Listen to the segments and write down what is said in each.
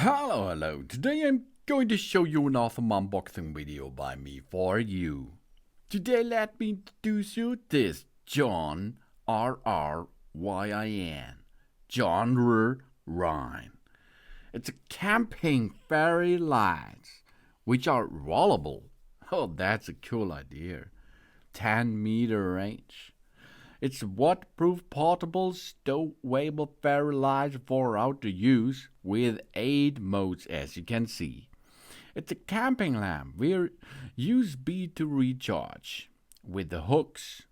Hello. Today I'm going to show you an awesome unboxing video by me for you. Today let me introduce you this JONRRYIN. JONRRYIN. It's a camping fairy lights, which are rollable. Oh, that's a cool idea. 10-meter range. It's a waterproof portable stowable fairy light for outdoor use with 8 modes as you can see. It's a camping lamp where USB to recharge with the hooks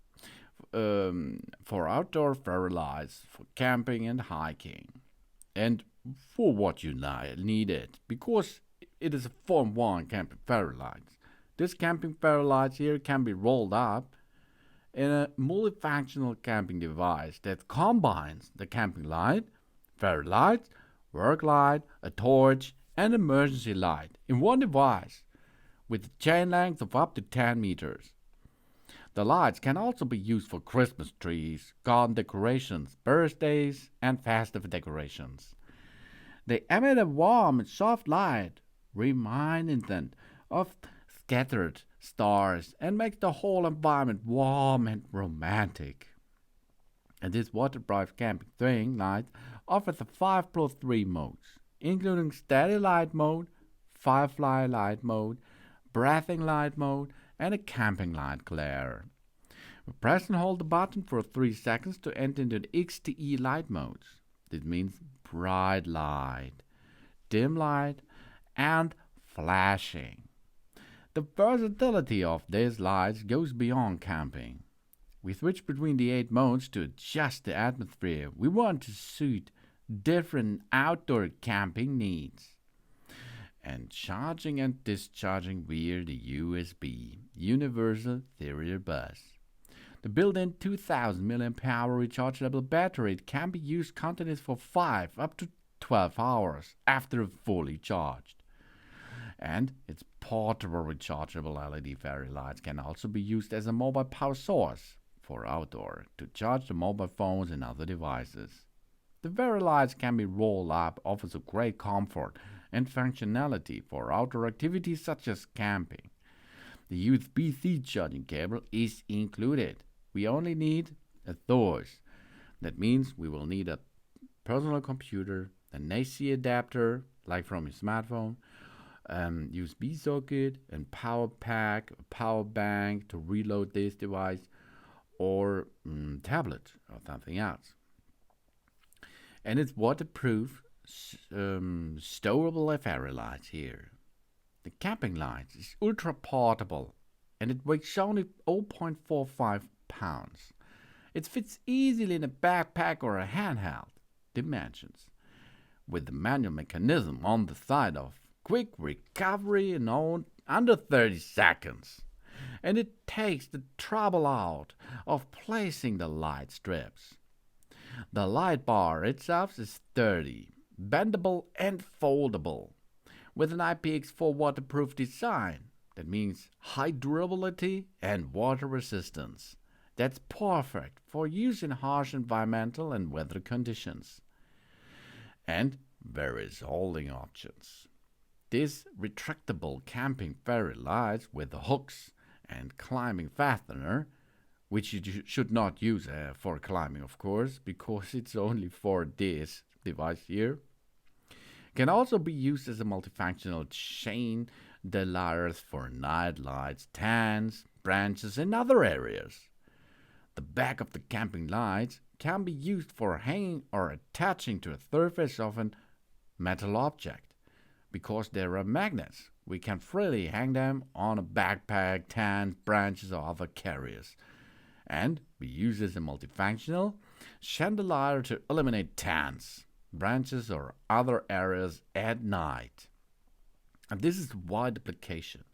for outdoor fairy lights for camping and hiking. And for what you need it, because it is a Form 1 camping fairy light. This camping fairy light here can be rolled up in a multifunctional camping device that combines the camping light, fairy light, work light, a torch, and emergency light in one device with a chain length of up to 10 meters. The lights can also be used for Christmas trees, garden decorations, birthdays, and festive decorations. They emit a warm and soft light, reminiscent of scattered stars, and makes the whole environment warm and romantic. And this waterproof camping thing light offers a 5+3 modes, including steady light mode, firefly light mode, breathing light mode, and a camping light glare. Press and hold the button for 3 seconds to enter into the XTE light modes. This means bright light, dim light, and flashing. The versatility of these lights goes beyond camping. We switch between the 8 modes to adjust the atmosphere we want to suit different outdoor camping needs. And charging and discharging via the USB, Universal Serial Bus. The built-in 2000 mAh rechargeable battery can be used continuously for 5 up to 12 hours after fully charged. And its portable rechargeable LED fairy lights can also be used as a mobile power source for outdoor to charge the mobile phones and other devices. The fairy lights can be rolled up, offers a great comfort and functionality for outdoor activities such as camping. The USB-C charging cable is included. We only need a source. That means we will need a personal computer, an AC adapter like from your smartphone, USB socket, and power pack, a power bank to reload this device, or tablet or something else. And it's waterproof, stowable fairy lights here. The camping light is ultra portable and it weighs only 0.45 pounds. It fits easily in a backpack or a handheld dimensions, with the manual mechanism on the side of quick recovery in under 30 seconds. And it takes the trouble out of placing the light strips. The light bar itself is sturdy, bendable and foldable, with an IPX4 waterproof design. That means high durability and water resistance. That's perfect for use in harsh environmental and weather conditions. And various holding options. This retractable camping fairy lights with the hooks and climbing fastener, which you should not use for climbing, of course, because it's only for this device here, can also be used as a multifunctional chain layers for night lights, tents, branches, and other areas. The back of the camping lights can be used for hanging or attaching to a surface of a metal object. Because there are magnets, we can freely hang them on a backpack, tent, branches, or other carriers. And be used as a multifunctional chandelier to illuminate tents, branches, or other areas at night. And this is wide application.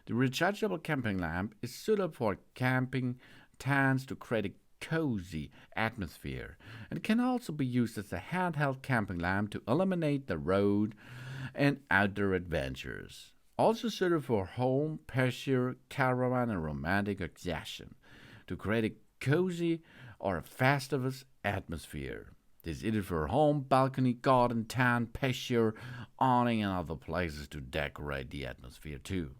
The rechargeable camping lamp is suitable for camping tents to create a cozy atmosphere, and can also be used as a handheld camping lamp to illuminate the road and outdoor adventures. Also suitable for home, pleasure, caravan, and romantic occasion to create a cozy or a festive atmosphere. This is it for home, balcony, garden, tent, patio, awning, and other places to decorate the atmosphere too.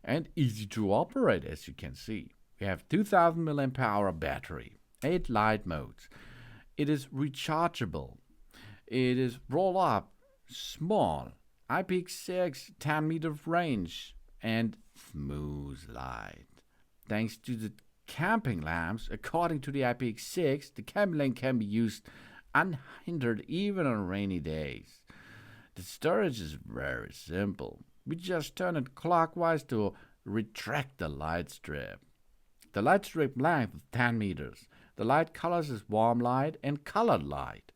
And easy to operate, as you can see. We have 2000 mAh battery, 8 light modes. It is rechargeable. It is roll up, small, IPX6, 10 meter range, and smooth light. Thanks to the camping lamps, according to the IPX6, the camping lamp can be used unhindered even on rainy days. The storage is very simple. We just turn it clockwise to retract the light strip. The light strip length is 10 meters. The light colors is warm light and colored light,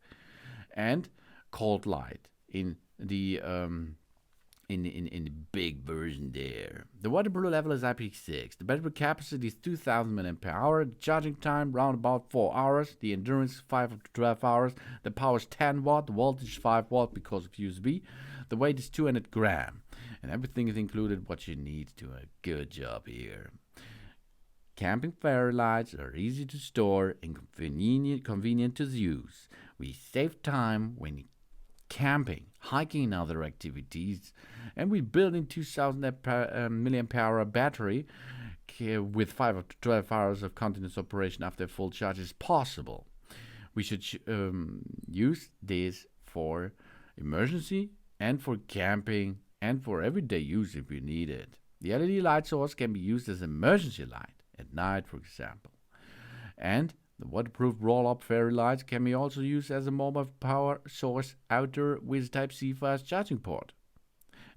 and cold light in the in the big version there. The waterproof level is IPX6. The battery capacity is 2000 mAh. The charging time round about 4 hours. The endurance is 5 to 12 hours. The power is 10 watt. The voltage is 5 watt because of USB. The weight is 200 gram. And everything is included what you need to do a good job here. Camping fairy lights are easy to store and convenient to use. We save time when camping, hiking, and other activities. And we build in 2000 mAh battery with 5 to 12 hours of continuous operation after full charge is possible. We should use this for emergency and for camping and for everyday use if we need it. The LED light source can be used as emergency light at night, for example. And the waterproof roll-up fairy lights can be also used as a mobile power source outdoor with Type-C fast charging port.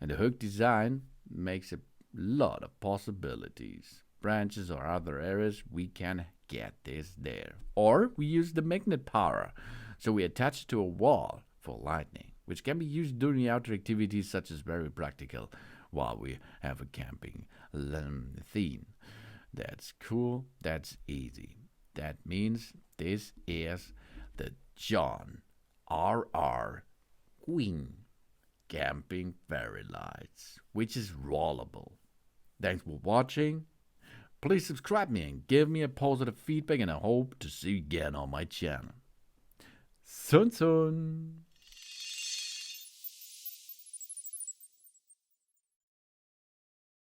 And the hook design makes a lot of possibilities. Branches or other areas, we can get this there. Or we use the magnet power, so we attach it to a wall for lightning, which can be used during outdoor activities such as very practical while we have a camping theme. That's cool, that's easy. That means this is the JONRRYIN camping fairy lights, which is rollable. Thanks for watching. Please subscribe me and give me a positive feedback, and I hope to see you again on my channel. Sun sun.